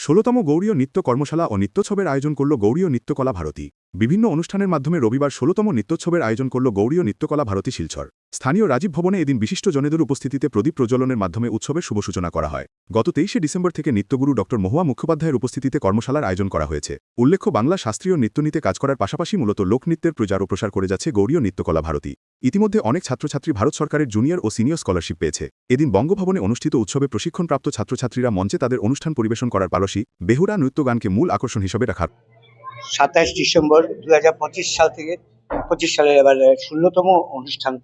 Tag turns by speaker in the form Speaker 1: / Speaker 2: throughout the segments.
Speaker 1: ১৬তম গৌড়ীয় নৃত্য কর্মশালা ও নৃত্যোৎসবের আয়োজন করল গৌড়ীয় নৃত্যকলা ভারতী। বিভিন্ন অনুষ্ঠানের মাধ্যমে রবিবার ১৬তম নৃত্যোৎসবের আয়োজন করল গৌড়ীয় নৃত্যকলা ভারতী শিলচর। স্থানীয় রাজীব ভবনে এদিন বিশিষ্ট জনেদের উপস্থিতিতে প্রদীপ প্রজ্বলনের মাধ্যমে উৎসবের শুভ সূচনা করা হয়। গত ২৩শে ডিসেম্বর থেকে নৃত্যগুরু ড মহুয়া মুখোপাধ্যায়ের উপস্থিতিতে কর্মশালার আয়োজন করা হয়েছে। উল্লেখ্য, বাংলা শাস্ত্রীয় নৃত্যনীতে কাজ করার পাশাপাশি মূলত লোকনৃত্যের প্রচার ও প্রসার করে যাচ্ছে গৌড়ীয় নৃত্যকলা ভারতী। ইতিমধ্যে অনেক ছাত্রছাত্রী ভারত সরকারের জুনিয়র ও সিনিয়র স্কলারশিপ পেয়েছে। এদিন বঙ্গভবনে অনুষ্ঠিত উৎসবে প্রশিক্ষণপ্রাপ্ত ছাত্রছাত্রীরা মঞ্চে তাদের অনুষ্ঠান পরিবেশন করার পাশাপাশি বেহুরা নৃত্যগানকে মূল আকর্ষণ হিসেবে রাখার
Speaker 2: ২৭ ডিসেম্বর ২০২৫ সাল থেকে ২৫ সালের এবার ১৬তম অনুষ্ঠান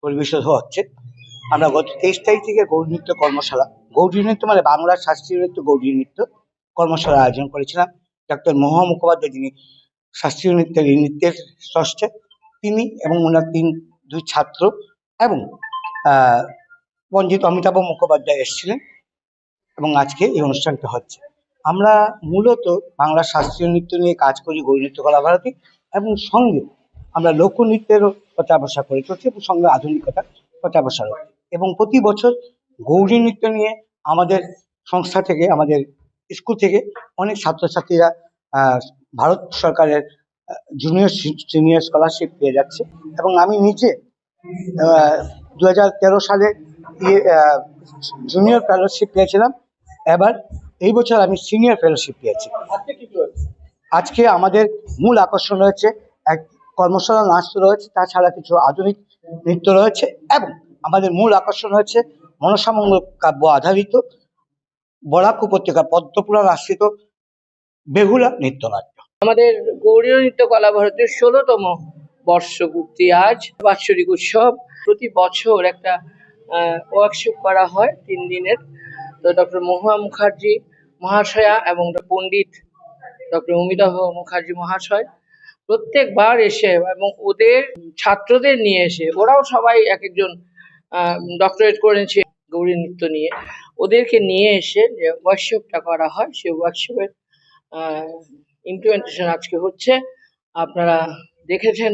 Speaker 2: পরিবেশন হচ্ছে। আমরা গত ২৩ তারিখ থেকে গৌড়ী নৃত্য কর্মশালা, গৌড়ী নৃত্য মানে বাংলার শাস্ত্রীয় নৃত্য গৌড়ী নৃত্য কর্মশালা আয়োজন করেছিলাম। ডক্টর মহুয়া মুখোপাধ্যায়, যিনি শাস্ত্রীয় নৃত্যের স্রষ্টা, তিনি এবং ওনার দুই ছাত্র এবং পণ্ডিত অমিতাভ মুখোপাধ্যায় এসেছিলেন এবং আজকে এই অনুষ্ঠানটা হচ্ছে। আমরা মূলত বাংলা শাস্ত্রীয় নৃত্য নিয়ে কাজ করি গৌড়ী নৃত্যকলা ভারতী, এবং সঙ্গে আমরা লোকনৃত্যেরও প্রচার প্রসার করে চলছি এবং সঙ্গে আধুনিকতা প্রচার প্রসার হচ্ছে। এবং প্রতি বছর গৌড়ী নৃত্য নিয়ে আমাদের সংস্থা থেকে, আমাদের স্কুল থেকে অনেক ছাত্রছাত্রীরা ভারত সরকারের জুনিয়র সিনিয়র স্কলারশিপ পেয়ে যাচ্ছে। এবং আমি নিজে ২০১৩ সালে জুনিয়র ফেলোশিপ পেয়েছিলাম। এবার এই বছর আমি সিনিয়র ফেলোশিপ পেয়েছি। আজকে আমাদের মূল আকর্ষণ রয়েছে এক কর্মশালা, নাচ রয়েছে, তাছাড়া কিছু আধুনিক নৃত্য রয়েছে, এবং আমাদের মূল আকর্ষণ হচ্ছে মনসামঙ্গল কাব্য আধারিত বরাক উপত্যকা পদ্মপুরাণ আশ্রিত বেহুলা নৃত্যনাট্য।
Speaker 3: আমাদের গৌড়ীয় নৃত্য কলা ভারতীর ১৬তম বর্ষপূর্তি আজ, বাৎসরিক উৎসব। প্রতি বছর একটা ওয়ার্কশপ করা হয় ৩ দিনের। তো ডক্টর মহুয়া মুখার্জি মহাশয়া এবং পণ্ডিত ডক্টর অমিতাভ মুখার্জি মহাশয় প্রত্যেকবার এসে এবং ওদের ছাত্রদের নিয়ে এসে, ওরাও সবাই এক একজন ডক্টরেট করেছে গৌড়ী নৃত্য নিয়ে, ওদেরকে নিয়ে এসে যে ওয়ার্কশপটা করা হয়, সেই ওয়ার্কশপের ইমপ্লিমেন্টেশন আজকে হচ্ছে। আপনারা দেখেছেন।